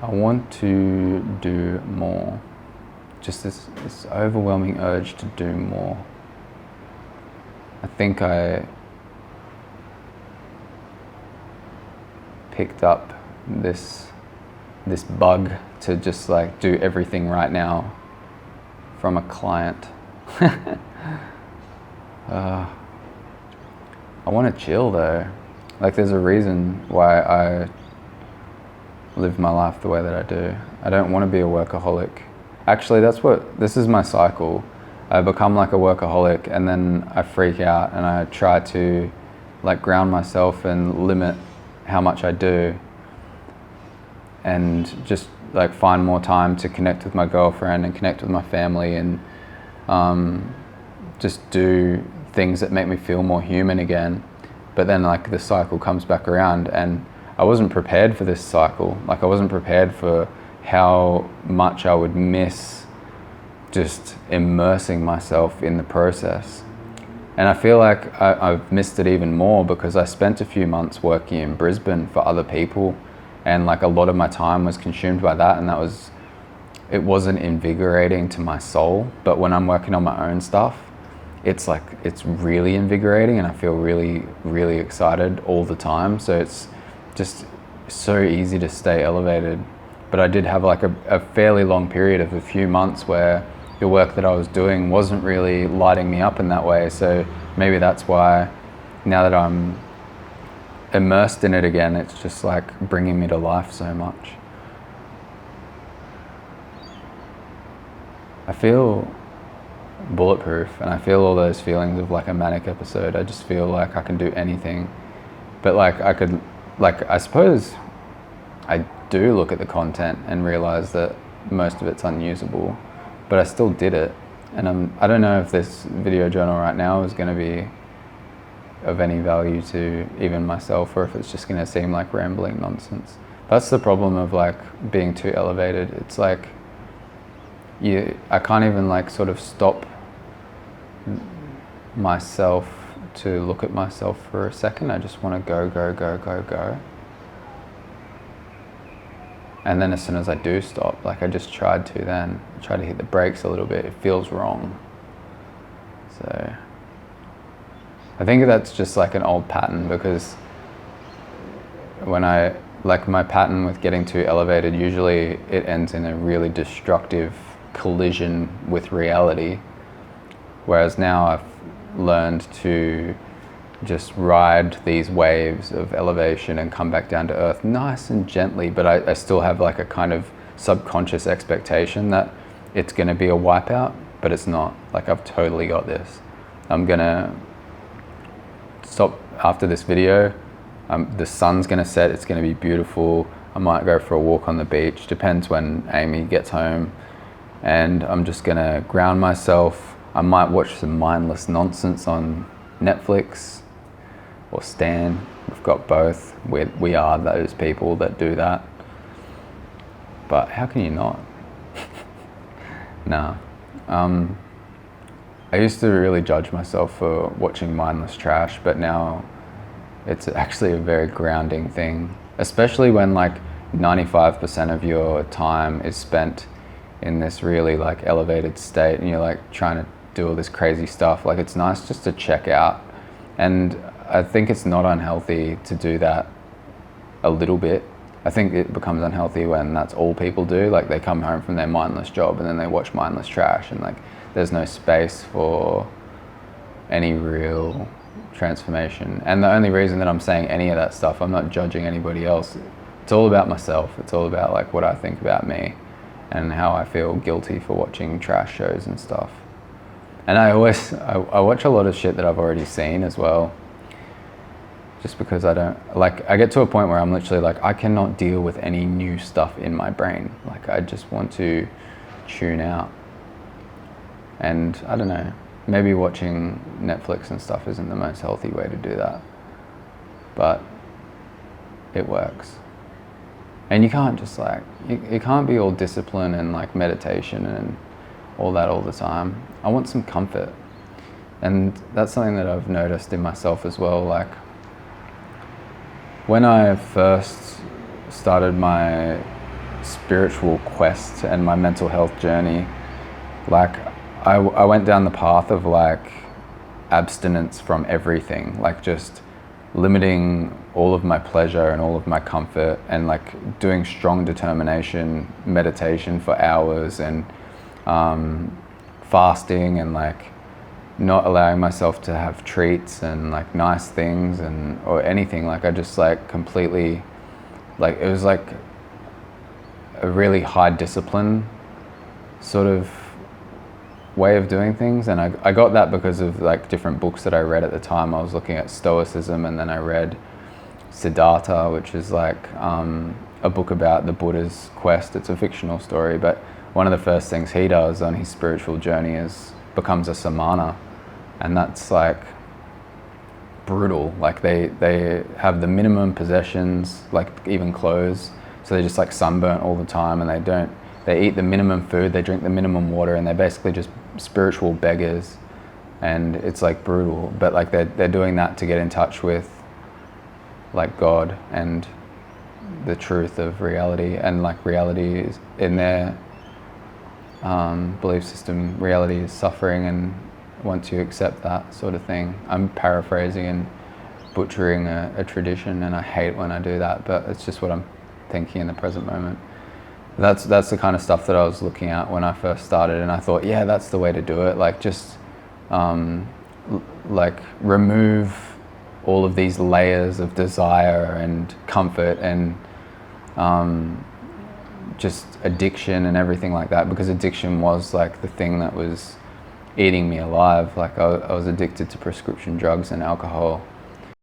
I want to do more. Just this overwhelming urge to do more. I think I picked up this bug to just like do everything right now from a client. I want to chill though. Like there's a reason why I live my life the way that I do. I don't want to be a workaholic. Actually, this is my cycle. I become like a workaholic and then I freak out and I try to like ground myself and limit how much I do and just like find more time to connect with my girlfriend and connect with my family and just do things that make me feel more human again. But then like the cycle comes back around and I wasn't prepared for this cycle. Like I wasn't prepared for how much I would miss just immersing myself in the process. And I feel like I've missed it even more because I spent a few months working in Brisbane for other people and like a lot of my time was consumed by that, and it wasn't invigorating to my soul. But when I'm working on my own stuff, it's really invigorating and I feel really, really excited all the time. So it's just so easy to stay elevated. But I did have like a fairly long period of a few months where the work that I was doing wasn't really lighting me up in that way. So maybe that's why now that I'm immersed in it again, it's just like bringing me to life so much. I feel bulletproof and I feel all those feelings of like a manic episode. I just feel like I can do anything. But like I suppose I do look at the content and realize that most of it's unusable, but I still did it. And I don't know if this video journal right now is going to be of any value to even myself or if it's just going to seem like rambling nonsense. That's the problem of like being too elevated. It's like I can't even like sort of stop myself to look at myself for a second. I just want to go. And then as soon as I do stop, like I just tried to hit the brakes a little bit, it feels wrong. So I think that's just like an old pattern, because when my pattern with getting too elevated, usually it ends in a really destructive collision with reality. Whereas now I've learned to just ride these waves of elevation and come back down to earth nice and gently, but I still have like a kind of subconscious expectation that it's going to be a wipeout, but it's not. Like I've totally got this. I'm gonna stop after this video. The sun's gonna set, it's gonna be beautiful. I might go for a walk on the beach, depends when Amy gets home, and I'm just gonna ground myself. I might watch some mindless nonsense on Netflix or Stan. We've got both. We are those people that do that. But how can you not? Nah. I used to really judge myself for watching mindless trash, but now it's actually a very grounding thing, especially when like 95% of your time is spent in this really like elevated state and you're like trying to do all this crazy stuff. Like it's nice just to check out, and I think it's not unhealthy to do that a little bit. I think it becomes unhealthy when that's all people do. Like they come home from their mindless job and then they watch mindless trash, and like there's no space for any real transformation. And the only reason that I'm saying any of that stuff, I'm not judging anybody else. It's all about myself. It's all about like what I think about me and how I feel guilty for watching trash shows and stuff. And I watch a lot of shit that I've already seen as well, just because I get to a point where I'm literally like, I cannot deal with any new stuff in my brain. Like I just want to tune out. And I don't know, maybe watching Netflix and stuff isn't the most healthy way to do that, but it works. And you can't just like, you can't be all discipline and like meditation and all that all the time. I want some comfort. And that's something that I've noticed in myself as well. Like when I first started my spiritual quest and my mental health journey, like I went down the path of like abstinence from everything, like just limiting all of my pleasure and all of my comfort, and like doing strong determination meditation for hours, and fasting, and like not allowing myself to have treats and like nice things and or anything. Like I just like completely, like it was like a really high discipline sort of way of doing things. And I got that because of like different books that I read at the time. I was looking at Stoicism, and then I read Siddhartha, which is like a book about the Buddha's quest. It's a fictional story, but one of the first things he does on his spiritual journey is becomes a samana, and that's like brutal. Like they have the minimum possessions, like even clothes, so they're just like sunburnt all the time, and they eat the minimum food, they drink the minimum water, and they're basically just spiritual beggars. And it's like brutal, but like they're doing that to get in touch with like God and the truth of reality. And like reality is, in their belief system, reality is suffering, and once you accept that sort of thing, I'm paraphrasing and butchering a tradition, and I hate when I do that, but it's just what I'm thinking in the present moment. That's the kind of stuff that I was looking at when I first started, and I thought, yeah, that's the way to do it. Like just like remove all of these layers of desire and comfort and just addiction and everything like that, because addiction was like the thing that was eating me alive. Like I was addicted to prescription drugs and alcohol,